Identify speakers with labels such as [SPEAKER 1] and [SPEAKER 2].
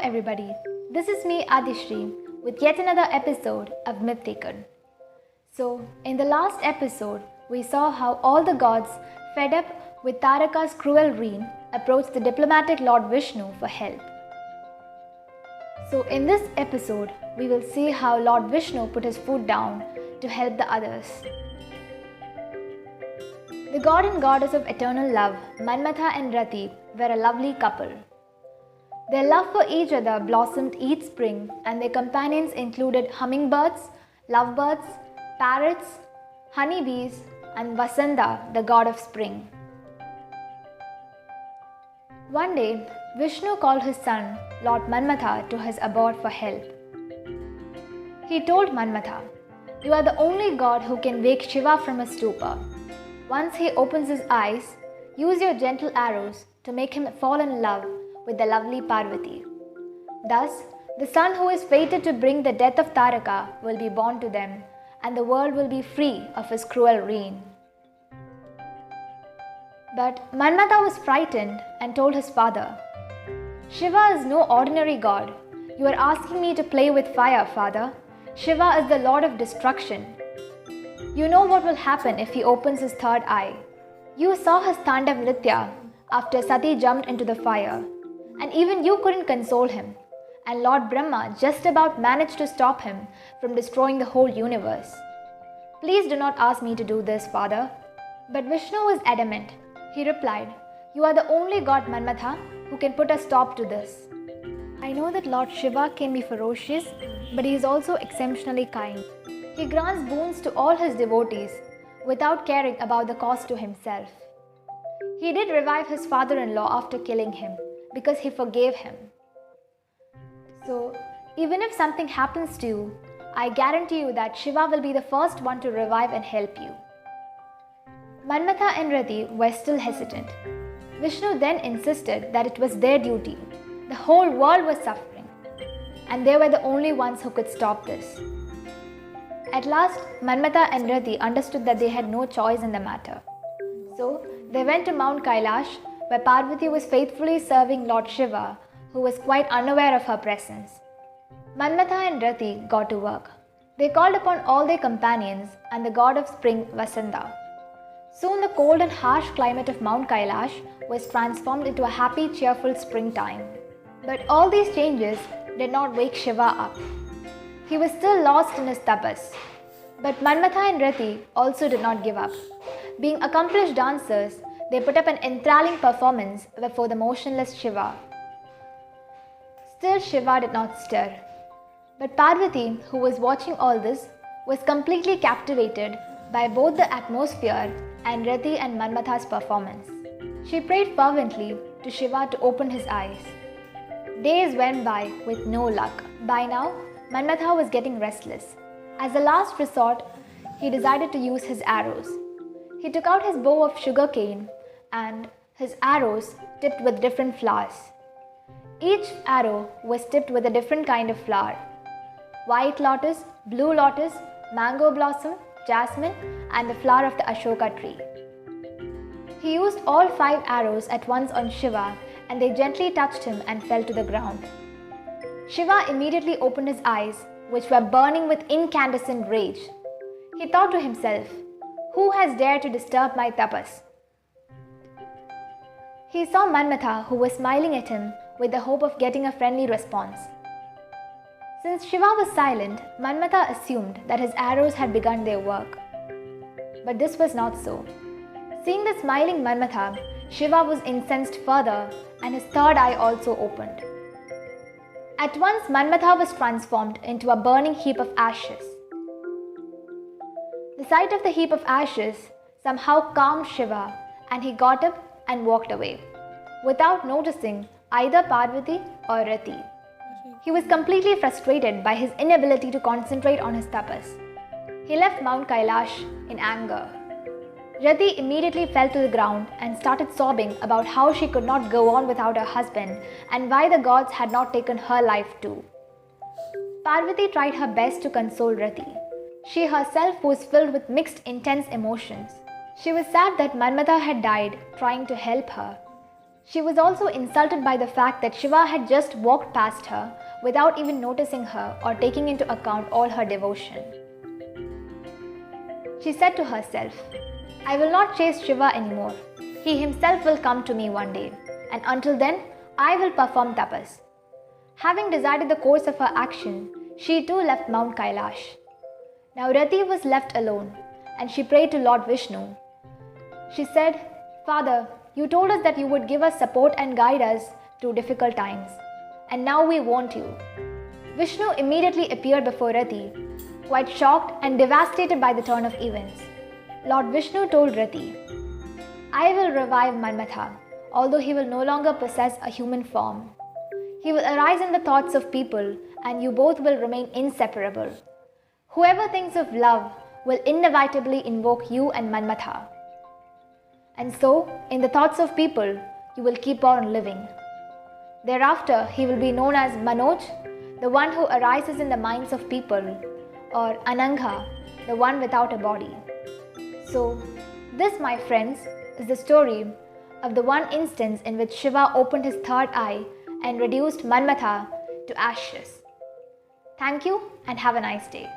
[SPEAKER 1] everybody, this is me Adishri with yet another episode of Myth Taken. So, in the last episode, we saw how all the gods, fed up with Taraka's cruel reign, approached the diplomatic Lord Vishnu for help. So, in this episode, we will see how Lord Vishnu put his foot down to help the others. The god and goddess of eternal love, Manmatha and Rati, were a lovely couple. Their love for each other blossomed each spring, and their companions included hummingbirds, lovebirds, parrots, honeybees, and Vasanta, the god of spring. One day, Vishnu called his son, Lord Manmatha, to his abode for help. He told Manmatha, "You are the only god who can wake Shiva from his stupor. Once he opens his eyes, use your gentle arrows to make him fall in love with the lovely Parvati. Thus, the son who is fated to bring the death of Taraka will be born to them, and the world will be free of his cruel reign." But Manmatha was frightened and told his father, "Shiva is no ordinary god. You are asking me to play with fire, father. Shiva is the lord of destruction. You know what will happen if he opens his third eye. You saw his Tandav Nritya after Sati jumped into the fire, and even you couldn't console him, and Lord Brahma just about managed to stop him from destroying the whole universe. Please do not ask me to do this, father." But Vishnu was adamant. He replied, "You are the only god, Manmatha, who can put a stop to this. I know that Lord Shiva can be ferocious, but he is also exceptionally kind. He grants boons to all his devotees without caring about the cost to himself. He did revive his father-in-law after killing him because he forgave him. So, even if something happens to you, I guarantee you that Shiva will be the first one to revive and help you." Manmatha and Rati were still hesitant. Vishnu then insisted that it was their duty. The whole world was suffering, and they were the only ones who could stop this. At last, Manmatha and Rati understood that they had no choice in the matter. So, they went to Mount Kailash, where Parvati was faithfully serving Lord Shiva, who was quite unaware of her presence. Manmatha and Rati got to work. They called upon all their companions and the god of spring, Vasanta. Soon the cold and harsh climate of Mount Kailash was transformed into a happy, cheerful springtime. But all these changes did not wake Shiva up. He was still lost in his tapas. But Manmatha and Rati also did not give up. Being accomplished dancers, they put up an enthralling performance before the motionless Shiva. Still Shiva did not stir. But Parvati, who was watching all this, was completely captivated by both the atmosphere and Rati and Manmatha's performance. She prayed fervently to Shiva to open his eyes. Days went by with no luck. By now, Manmatha was getting restless. As a last resort, he decided to use his arrows. He took out his bow of sugarcane and his arrows tipped with different flowers. Each arrow was tipped with a different kind of flower: white lotus, blue lotus, mango blossom, jasmine, and the flower of the Ashoka tree. He used all 5 arrows at once on Shiva, and they gently touched him and fell to the ground. Shiva immediately opened his eyes, which were burning with incandescent rage. He thought to himself, "Who has dared to disturb my tapas?" He saw Manmatha, who was smiling at him with the hope of getting a friendly response. Since Shiva was silent, Manmatha assumed that his arrows had begun their work. But this was not so. Seeing the smiling Manmatha, Shiva was incensed further, and his third eye also opened. At once, Manmatha was transformed into a burning heap of ashes. The sight of the heap of ashes somehow calmed Shiva, and he got up and walked away, without noticing either Parvati or Rati. He was completely frustrated by his inability to concentrate on his tapas. He left Mount Kailash in anger. Rati immediately fell to the ground and started sobbing about how she could not go on without her husband and why the gods had not taken her life too. Parvati tried her best to console Rati. She herself was filled with mixed, intense emotions. She was sad that Manmatha had died trying to help her. She was also insulted by the fact that Shiva had just walked past her without even noticing her or taking into account all her devotion. She said to herself, "I will not chase Shiva anymore. He himself will come to me one day, and until then, I will perform tapas." Having decided the course of her action, she too left Mount Kailash. Now Rati was left alone, and she prayed to Lord Vishnu. She said, "Father, you told us that you would give us support and guide us through difficult times, and now we want you." Vishnu immediately appeared before Rati, quite shocked and devastated by the turn of events. Lord Vishnu told Rati, "I will revive Manmatha, although he will no longer possess a human form. He will arise in the thoughts of people, and you both will remain inseparable. Whoever thinks of love will inevitably invoke you and Manmatha. And so, in the thoughts of people, you will keep on living. Thereafter, he will be known as Manoj, the one who arises in the minds of people, or Ananga, the one without a body." So, this, my friends, is the story of the one instance in which Shiva opened his third eye and reduced Manmatha to ashes. Thank you and have a nice day.